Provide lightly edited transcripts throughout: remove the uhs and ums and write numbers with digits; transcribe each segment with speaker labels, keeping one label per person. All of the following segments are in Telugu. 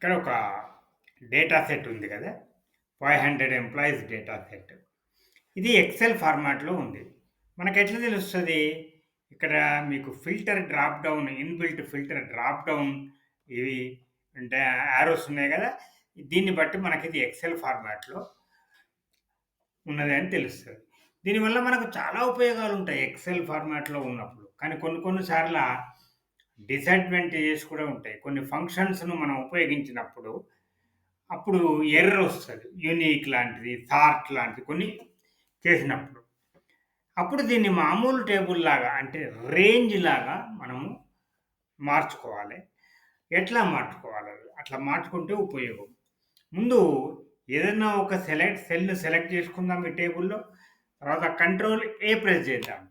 Speaker 1: ఇక్కడ ఒక డేటా సెట్ ఉంది కదా! 500 ఎంప్లాయీస్ డేటా సెట్. ఇది ఎక్సెల్ ఫార్మాట్‌లో ఉంది. మనకెట్లా తెలుస్తది? ఇక్కడ మీకు filter drop down inbuilt filter drop down ఇవి అంటే యారోస్ ఉన్నాయి గదా! దీన్ని బట్టి మనకిది ఎక్సెల్ ఫార్మాట్‌లో ఉన్నది అని తెలుస్తది. దీనివల్ల మనకు చాలా ఉపయోగాలుంటాయి ఎక్సెల్ ఫార్మాట్‌లో ఉన్నప్పుడు. కానీ కొన్ని కొన్ని సార్ల డిసడ్వాంటేజెస్ కూడా ఉంటాయి. కొన్ని ఫంక్షన్స్‌ను మనం ఉపయోగించినప్పుడు అప్పుడు ఎర్రర్ ఒస్తది. యూనిక్ లాంటిది, సార్ట్ లాంటిది కొన్ని చేసినప్పుడు. అప్పుడు దీన్ని మామూలు టేబుల్‌లాగా అంటే రేంజ్‌లాగా మనము మార్చుకోవాలి. ఎట్లా మార్చుకోవాలది? అట్లా మార్చుకుంటే ఉపయోగం. ముందు ఏదన్నా ఒక సెల్‌ని సెలెక్ట్ చేసుకుందాం ఈ టేబుల్‌లో. తర్వాత కంట్రోల్ ఏ ప్రెస్ చేద్దాం.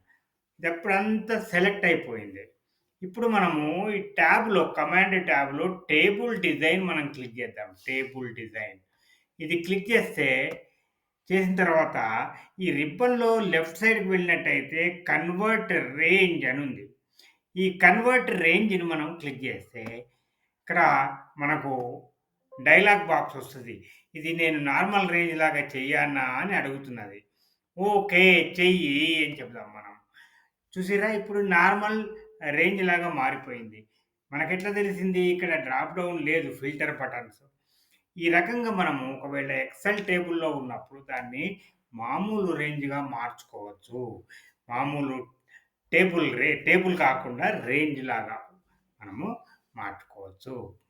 Speaker 1: ఇదప్పుడంతా సెలెక్ట్ అయిపోయింది. ఇప్పుడు మనము ఈ ట్యాబ్‌లో కమాండ్ ట్యాబ్‌లో టేబుల్ డిజైన్ మనం క్లిక్ చేద్దాం. Table design. ఇది క్లిక్ చేసిన తర్వాత ఈ రిబ్బన్‌లో లెఫ్ట్ సైడ్‌కి వెళ్ళినట్టయితే కన్వర్ట్ రేంజ్ అనుంది. ఈ కన్వర్ట్ రేంజ్‌ని మనం క్లిక్ చేస్తే ఇక్కడ మనకు డైలాగ్ బాక్స్ వస్తది. ఇది నేను నార్మల్ రేంజ్ లాగా చెయ్యనా అని అడుగుతున్నది. ఓకే. చెయ్యి అని చెప్దాం మనం. చూసిర్రా ఇప్పుడు నార్మల్ రేంజ్ లాగా మారిపోయింది. మనకెట్లా తెలిసింది? ఇక్కడ డ్రాప్ డౌన్ లేదు ఫిల్టర్ బటన్స్. ఈ రకంగా మనము ఒకవేళ ఎక్సెల్ టేబుల్‌లో ఉన్నప్పుడు దాన్ని మామూలు రేంజ్‌గా మార్చుకోవచ్చు. మామూలు టేబుల్ కాకుండా రేంజ్ లాగా మనము మార్చుకోవచ్చు.